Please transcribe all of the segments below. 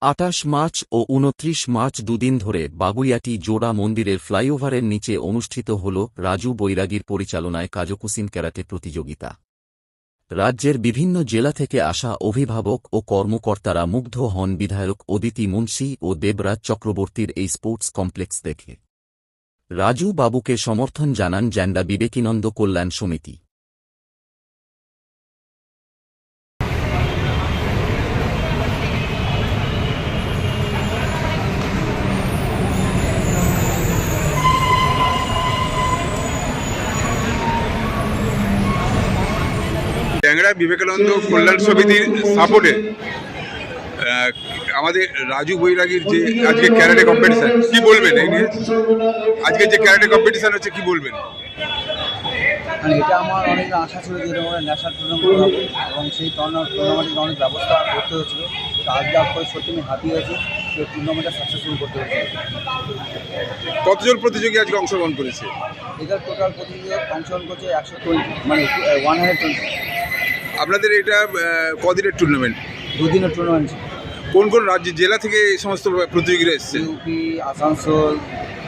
28 March ও 29 March দুদিন ধরে বাগুইয়াটি জোড়া মন্দিরের ফ্লাইওভারের নিচে অনুষ্ঠিত হল রাজু বৈরাগীর পরিচালনায় কাজোকুসিন ক্যারাটে প্রতিযোগিতা। রাজ্যের বিভিন্ন জেলা থেকে আসা অভিভাবক ও কর্মকর্তারা মুগ্ধ হন বিধায়ক অদিতি মুন্সি ও দেবরাজ চক্রবর্তীর এই স্পোর্টস কমপ্লেক্স দেখে। রাজু বাবুকে সমর্থন জানান জ্যান্ডা বিবেকানন্দ কল্যাণ সমিতি। ট্যাংরা বিবেকানন্দ কল্যাণ সমিতির সাপোর্টে আমাদের রাজু বৈরাগীর যে আজকে ক্যারাটে কম্পিটিশন, কি বলবেন এই নিয়ে? আজকে যে ক্যারাটে কম্পিটিশন হচ্ছে, কি বলবেন? এটা আমার অনেক আশা ছিল যে এরকম ন্যাশনাল টুর্নামেন্ট হবে এবং সেই টুর্নামেন্টের অনেক ব্যবস্থা করতে হয়েছিল। তো আজকে করে সত্যি আমি হ্যাপি হয়েছি সেই টুর্নামেন্টটা সাকসেসফুল করতে হয়েছে। কতজন প্রতিযোগী আজকে অংশগ্রহণ করেছে? এটার টোটাল প্রতিযোগী অংশগ্রহণ করছে 120, মানে 120। আপনাদের এটা কদিনের টুর্নামেন্ট? দুদিনের টুর্নামেন্ট। কোন কোন রাজ্য জেলা থেকে এই সমস্ত প্রতিযোগীরা এসছে? ইউপি, আসানসোল,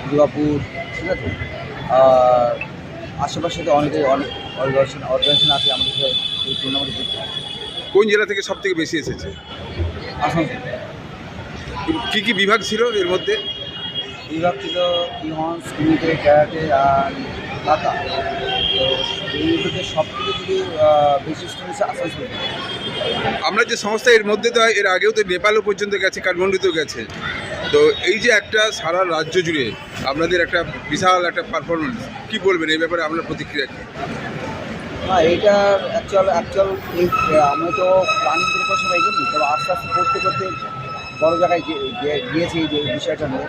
দুর্গাপুর, ঠিক আছে। আর আশেপাশে তো অনেক অর্গানাইজেশন আছে আমাদের এই টুর্নামেন্টে। কোন জেলা থেকে সব থেকে বেশি এসেছে? আসানসোল। কী কী বিভাগ ছিল এর মধ্যে? বিভাগ ছিল ইহন্স, কুমিতে, ক্যারাটে আর কাতা। তো এই ভিতরে সব থেকে যদি বেশি স্টুডেন্টস আসানসোল। আমরা যে সংস্থা এর মধ্যে তো এর আগেও তো নেপালও পর্যন্ত গেছে, কাঠমান্ডুতেও গেছে। তো এই যে একটা সারা রাজ্য জুড়ে আপনাদের একটা বিশাল একটা পারফরমেন্স, কি বলবেন এই ব্যাপারে? আপনার প্রতিক্রিয়া কি? হ্যাঁ, এইটার অ্যাকচুয়াল এই আমি তো প্ল্যানিং করে কোনো সময় এগোনি, তবে আস্তে আস্তে করতে করতে বড় জায়গায় গিয়েছি এই যে বিষয়টা নিয়ে।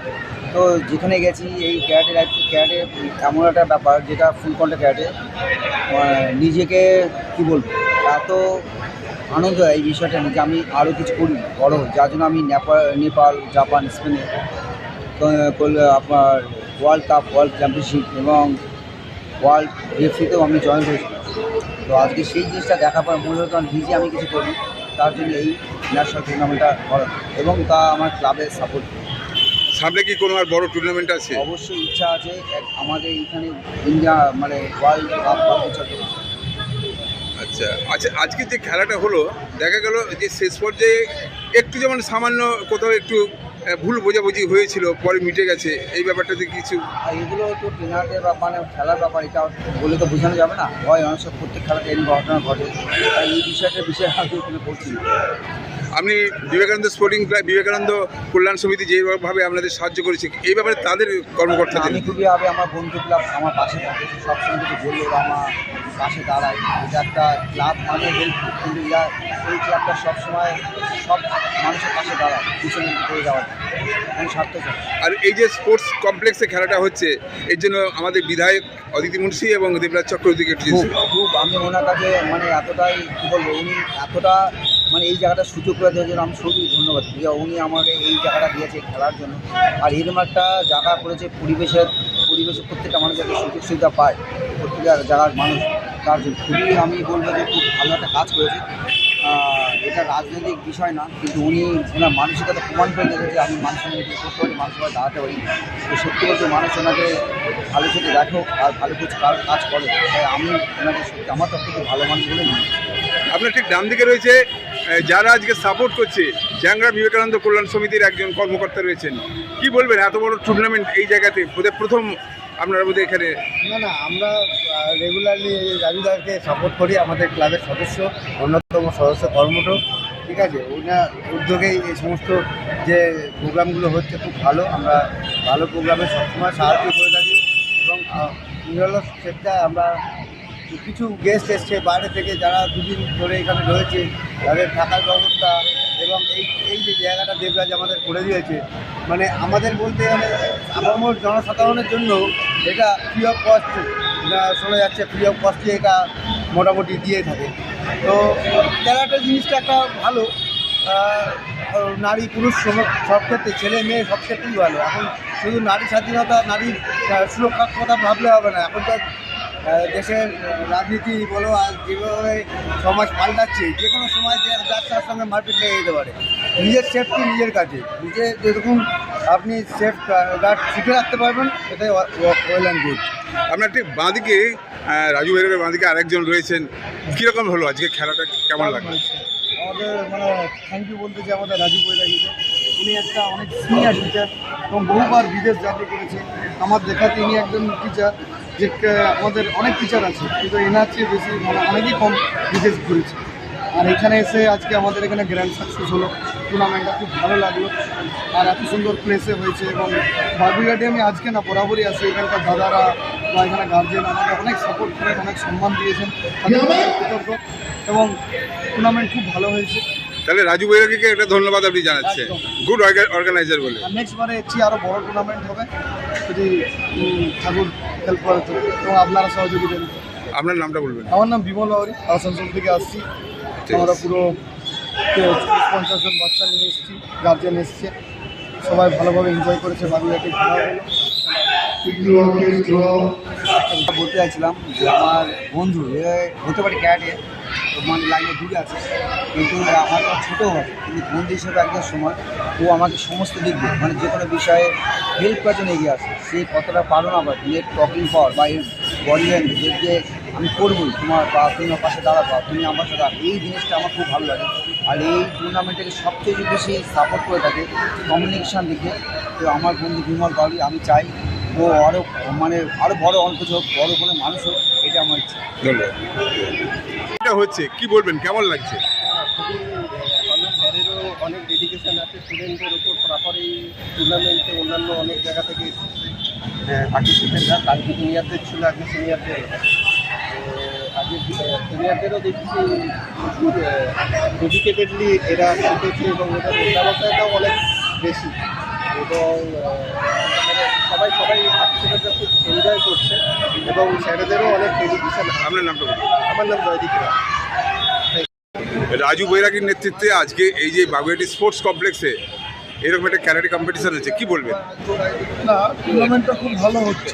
তো যেখানে গেছি এই ক্যারাটে এমন একটা ব্যাপার যেটা ফুল কন্ট্যাক্ট ক্যারাটে, নিজেকে কী বলবো, এত আনন্দ হয় এই বিষয়টা নিয়ে যে আমি আরও কিছু করি বড়, যার জন্য আমি নেপাল, জাপান, স্পেনে আপনার ওয়ার্ল্ড কাপ, ওয়ার্ল্ড চ্যাম্পিয়নশিপ এবং ওয়ার্ল্ড রেফারিতেও আমি জয়েন করেছিলাম। তো আজকে সেই জিনিসটা দেখার পর মনে হতো নিজে আমি কিছু করি, তার জন্য এই ন্যাশনাল টুর্নামেন্টটা করা এবং তা আমার ক্লাবের সাপোর্ট। সামনে কি কোনো আর বড় টুর্নামেন্ট আছে? অবশ্যই ইচ্ছা আছে আমাদের এইখানে ইন্ডিয়া, মানে ওয়ার্ল্ড কাপ বা কিছু। আচ্ছা আচ্ছা, আজকে যে খেলাটা হলো, দেখা গেল যে শেষ পর্যায়ে একটু যেমন সামান্য কোথাও একটু ভুল বোঝাবুঝি হয়েছিল, পরে মিটে গেছে, এই ব্যাপারটাতে কিছু? এগুলো তো ট্রেনারদের বা মানে খেলার ব্যাপার, এটা বলে তো বোঝানো যাবে না। হয় অনেক সব প্রত্যেক খেলাতে এই ঘটনা ঘটে, তাই এই বিষয়ে আগে কোনো করছি না। আপনি বিবেকানন্দ স্পোর্টিং ক্লাব, বিবেকানন্দ কল্যাণ সমিতি যেভাবে আপনাদের সাহায্য করেছে, এই ব্যাপারে তাদের কর্মকর্তা আমি খুবই আমার বন্ধু ক্লাব আমার পাশে থাকে, সবসময় কিছু বললে ওরা আমার পাশে দাঁড়ায়। এটা একটা ক্লাব মানে হেল্প, কিন্তু এই ক্লাবটা সবসময় সব মানুষের পাশে দাঁড়ায়, পিছনে করে যাওয়ার কোনো স্বার্থ চায়। আর এই যে স্পোর্টস কমপ্লেক্সে খেলাটা হচ্ছে, এর জন্য আমাদের বিধায়ক অদিতি মুন্সি এবং দেবরাজ চক্রবর্তীকে খুব আমি ওনার কাছে মানে এতটাই কী বলবো, উনি এতটা মানে এই জায়গাটা সুযোগ করে দেওয়ার জন্য আমি সত্যি ধন্যবাদ যে উনি আমাকে এই জায়গাটা দিয়েছে খেলার জন্য। আর এরকম একটা জায়গা করেছে, পরিবেশের প্রত্যেকটা মানুষ যাতে সুযোগ সুবিধা পায়, প্রত্যেকটা জায়গার মানুষ, তার জন্য খুবই আমি বলবো যে খুব ভালো একটা কাজ করেছে। এটা রাজনৈতিক বিষয় না, কিন্তু উনি ওনার মানসিকতা প্রমাণ করে দিয়েছে যে আমি মানুষের মধ্যে করতে পারি, মানুষের দাঁড়াতে পারি। তো সত্যি বলতে মানুষ ওনাকে ভালো চোখে দেখো আর ভালো কিছু কাজ করে, তাই আমি ওনাকে সত্যি আমার তরফ থেকে ভালো মানুষ বলে নিই। আপনার ঠিক ডান দিকে রয়েছে যারা আজকে সাপোর্ট করছে, জ্যাংরা বিবেকানন্দ কল্যাণ সমিতির একজন কর্মকর্তা রয়েছেন। কি বলবেন এত বড় টুর্নামেন্ট এই জায়গাতে প্রথম আপনারা বোধহয় এখানে? না, আমরা রেগুলারলি রাজুদাকে সাপোর্ট করি, আমাদের ক্লাবের সদস্য, অন্যতম সদস্য কর্মঠ, ঠিক আছে। ওনার উদ্যোগেই এই সমস্ত যে প্রোগ্রামগুলো হচ্ছে খুব ভালো। আমরা ভালো প্রোগ্রামে সবসময় সাহায্য করে থাকি এবং নিরলস চেষ্টা আমরা কিছু গেস্ট এসছে বাইরে থেকে, যারা দুদিন ধরে এখানে রয়েছে, তাদের থাকার ব্যবস্থা এবং এই যে জায়গাটা দেবরাজ আমাদের করে দিয়েছে, মানে আমাদের বলতে গেলে আপামর জনসাধারণের জন্য এটা ফ্রি অফ কস্ট, শোনা যাচ্ছে ফ্রি অফ কস্টে এটা মোটামুটি দিয়ে থাকে। তো ক্যারাটে জিনিসটা একটা ভালো, নারী পুরুষ সব ক্ষেত্রে, ছেলে মেয়ে সব ক্ষেত্রেই ভালো। এখন শুধু নারী স্বাধীনতা, নারীর সুরক্ষার কথা ভাবলে হবে না। এখন তো দেশের রাজনীতি বলো আর যেভাবে সমাজ পাল্টাচ্ছে, যে কোনো সময় সময় যে যার তার সঙ্গে মারপিট লেগে যেতে পারে। নিজের সেফটি নিজের কাছে, নিজে যেরকম আপনি সেফ গার্ড শিখে রাখতে পারবেন, এটাই ওয়েল অ্যান্ড গুড। আপনার ঠিক বাঁদিকে রাজু ভৈরবের বাঁদিকে আরেকজন রয়েছেন, কীরকম হলো আজকে খেলাটা, কেমন লাগলো? আমাদের মানে থ্যাংক ইউ বলতে চাই আমাদের রাজু বৈরাগীকে। উনি একটা অনেক সিনিয়র টিচার এবং বহুবার বিদেশ যাত্রা করেছে। আমার দেখাতে ইনি একজন টিচার, যে আমাদের অনেক টিচার আছে কিন্তু এনার চেয়ে বেশি মানে অনেকই কম বিদেশ ঘুরেছে। আর এখানে এসে আজকে আমাদের এখানে গ্র্যান্ড সাকসেস হলো, টুর্নামেন্টটা খুব ভালো লাগলো। আর এত সুন্দর প্লেসে হয়েছে এবং বাবুইহাটে আমি আজকে না বরাবরই আসি। এখানকার দাদারা বা এখানে গার্জেন আমাকে অনেক সাপোর্ট করেন, অনেক সম্মান দিয়েছেন, তাদের কাছে কৃতজ্ঞ। এবং টুর্নামেন্ট খুব ভালো হয়েছে। তাহলে রাজু বৈরাগীকে একটা ধন্যবাদ আপনি জানাচ্ছেন, গুড অর্গানাইজার বলে। নেক্সট বারে এসছি আরও বড় টুর্নামেন্ট হবে যদি ঠাকুর হেল্প করে তো, এবং আপনারা সহযোগিতা দেন। আপনার নামটা বলবেন? আমার নাম বিমল বাউরি, আসানসোল থেকে আসছি। আমরা পুরো 40-50 জন বাচ্চা নিয়ে এসেছি, গার্জেন এসছে, সবাই ভালোভাবে এনজয় করেছে। বাবুঘাটে খেলা হলো। বলতে চাইছিলাম যে আমার বন্ধু হতে পারে ক্যাটে মানে লাইনে দূরে আছে, কিন্তু আমার তো ছোটো হয়, কিন্তু বন্ধু হিসেবে একজন সময় ও আমাকে সমস্ত দিক দিয়ে মানে যে কোনো বিষয়ে হেল্প করার জন্য এগিয়ে আসে। সে কতটা পারো না বা এর টকিং পাওয়ার বা এর বডি ল্যাঙ্গুয়েজ যে আমি করবোই তোমার বা তুমি আমার পাশে দাঁড়াবো, তুমি আমার সাথে দাঁড়াবো, এই জিনিসটা আমার খুব ভালো লাগে। আর এই টুর্নামেন্টটাকে সবচেয়ে বেশি সাপোর্ট করে থাকে কমিউনিকেশান দিকে। তো আমার বন্ধু বিমল বাউরি, আমি চাই ও আরও মানে আরও বড় অঙ্কুশ হোক, বড় কোনো মানুষ হোক, এটা আমার ইচ্ছা। ধন্যবাদ। এটা হচ্ছে কি বলবেন, কেমন লাগছে? খুবই ভালো, স্যারেরও অনেক ডেডিকেশন আছে স্টুডেন্টদের উপর। প্রপার এই টুর্নামেন্টে অন্যান্য অনেক জায়গা থেকে পার্টিসিপেন্টরা, কালকে জুনিয়রদের ছিল, আজকে সিনিয়রদের। আজকে সিনিয়রদেরও দেখছি প্রচুর ডেডিকেটেডলি এরা শিখেছে এবং এদের উদ্যোগতাটাও অনেক বেশি। এবং সবাই পার্টিসিপেন্টরা খুব এনজয় করছে এবং স্যারেদেরও অনেক ডেডিকেশন। আপনার নামটা বলুন? আমার নাম জয়দীপ রায়। রাজু বৈরাগীর নেতৃত্বে আজকে এই যে বাগুইহাটি স্পোর্টস কমপ্লেক্সে এরকম একটা ক্যারাটে কম্পিটিশন হচ্ছে, কি বলবেন? না, টুর্নামেন্টটা খুব ভালো হচ্ছে।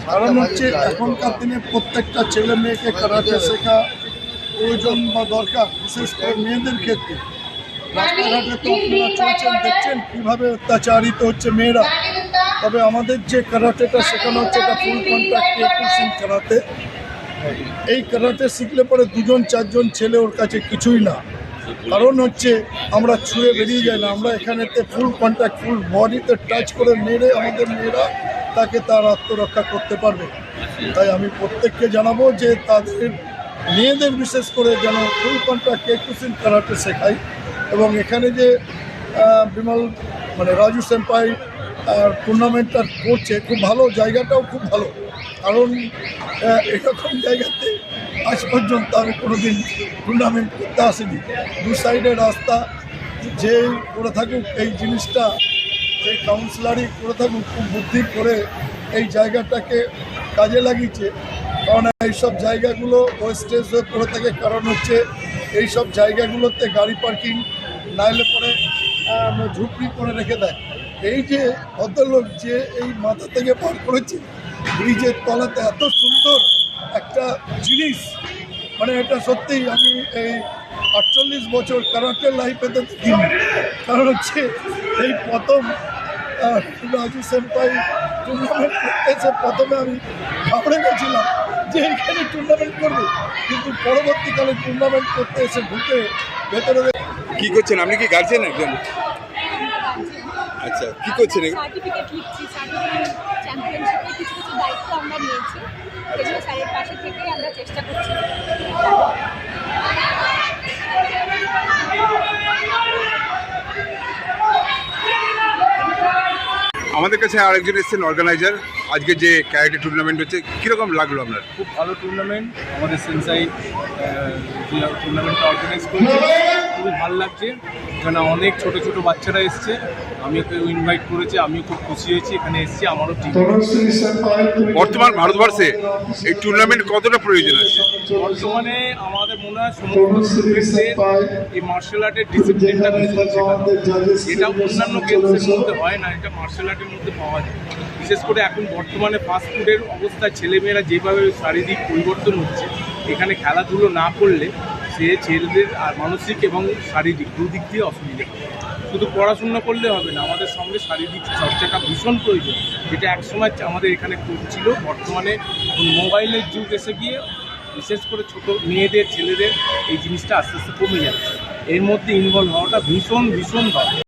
কারণ হচ্ছে এখনকার দিনে প্রত্যেকটা ছেলে মেয়েকে কারাটে শেখা প্রয়োজন বা দরকার, বিশেষ করে মেয়েদের ক্ষেত্রে। রাস্তাঘাটে তো আপনারা চলছেন, দেখছেন কীভাবে অত্যাচারিত হচ্ছে মেয়েরা। তবে আমাদের যে কারাটেটা শেখানো হচ্ছে এটা ফুল কন্ট্যাক্ট কিকবক্সিং কারাটে। এই কারাটে শিখলে পরে 2-4 ছেলে ওর কাছে কিছুই না। কারণ হচ্ছে আমরা ছুঁয়ে বেরিয়ে যাই না, আমরা এখানেতে ফুল কন্ট্যাক্ট, ফুল বডিতে টাচ করে মেরে আমাদের মেয়েরা তাকে তার আত্মরক্ষা করতে পারবে। তাই আমি প্রত্যেককে জানাবো যে তাদের মেয়েদের বিশেষ করে যেন ফুল কন্ট্যাক্ট কিকবক্সিং কারাটে শেখাই। এবং এখানে যে বিমল মানে রাজু সেম্পাই টুর্নামেন্টটা করছে, খুব ভালো, জায়গাটাও খুব ভালো। কারণ এরকম জায়গাতে আজ পর্যন্ত আমি কোনোদিন টুর্নামেন্ট করতে আসিনি। দু সাইডে রাস্তা, যে করে থাকুক এই জিনিসটা, যে কাউন্সিলারই করে থাকুক, খুব বুদ্ধি করে এই জায়গাটাকে কাজে লাগিয়েছে। কারণ এইসব জায়গাগুলো ওয়েস্টেজ হয়ে পড়ে থাকে, কারণ হচ্ছে এইসব জায়গাগুলোতে গাড়ি পার্কিং নাইলে পরে ঝুপড়ি করে রেখে দেয়। এই যে ভদ্রলোক যে এই মাথা থেকে পার করেছে, ব্রিজের তলাতে এত সুন্দর একটা জিনিস, মানে এটা সত্যিই আমি এই 48 বছর কারাটে লাইফেতে দেখিনি। কারণ হচ্ছে এই প্রথম রাজু সেম্পাই টুর্নামেন্ট করতে এসে প্রথমে আমি ঘাবড়ে গেছিলাম যে এইখানে টুর্নামেন্ট করবে, কিন্তু পরবর্তীকালে টুর্নামেন্ট করতে এসে ঢুকে ভেতরে। কি করছেন আপনি? কি গার্জেন একজন? আচ্ছা, কি করছেন? সার্টিফিকেট লিখছি, সার্টিফিকেট চ্যাম্পিয়নশিপে কিছু কিছু দায়িত্ব আমরা নিয়েছি, এগুলো স্যারের পাশে থেকে আমরা চেষ্টা করছি। আমাদের কাছে আরেকজন এসেছেন অর্গানাইজার, আজকে যে ক্যারাটে টুর্নামেন্ট হচ্ছে, কীরকম লাগলো আপনার? খুব ভালো টুর্নামেন্ট, আমাদের সেন্সাই যে টুর্নামেন্টটা অর্গানাইজ করছে খুবই ভালো লাগছে। এখানে অনেক ছোট ছোট বাচ্চারা এসছে, আমি ওকে ইনভাইট করেছি, আমিও খুব খুশি হয়েছি এখানে এসেছি, আমারও টিম। বর্তমান ভারতবর্ষে এই টুর্নামেন্ট কতটা প্রয়োজন আছে? বর্তমানে আমাদের মনে হয় সমস্ত স্টুডেন্টদের এই মার্শাল আর্টের ডিসিপ্লিনটা ভীষণ শেখানো, এটা অন্যান্য গেমসের মধ্যে হয় না, এটা মার্শাল আর্টের মধ্যে পাওয়া যায়। বিশেষ করে এখন বর্তমানে ফাস্ট ফুডের অবস্থায় ছেলেমেয়েরা যেভাবে শারীরিক পরিবর্তন হচ্ছে, এখানে খেলাধুলো না করলে সে ছেলেদের আর মানসিক এবং শারীরিক দুদিক দিয়ে অসুবিধা হবে। শুধু পড়াশোনা করলে হবে না, আমাদের সঙ্গে শারীরিক চর্চাটা ভীষণ প্রয়োজন, যেটা একসময় আমাদের এখানে ছিল। বর্তমানে মোবাইলের যুগ এসে গিয়ে বিশেষ করে ছোট মেয়েদের ছেলেদের এই জিনিসটা আস্তে আস্তে কমে যাচ্ছে। এর মধ্যে ইনভলভ হওয়াটা ভীষণ দরকার।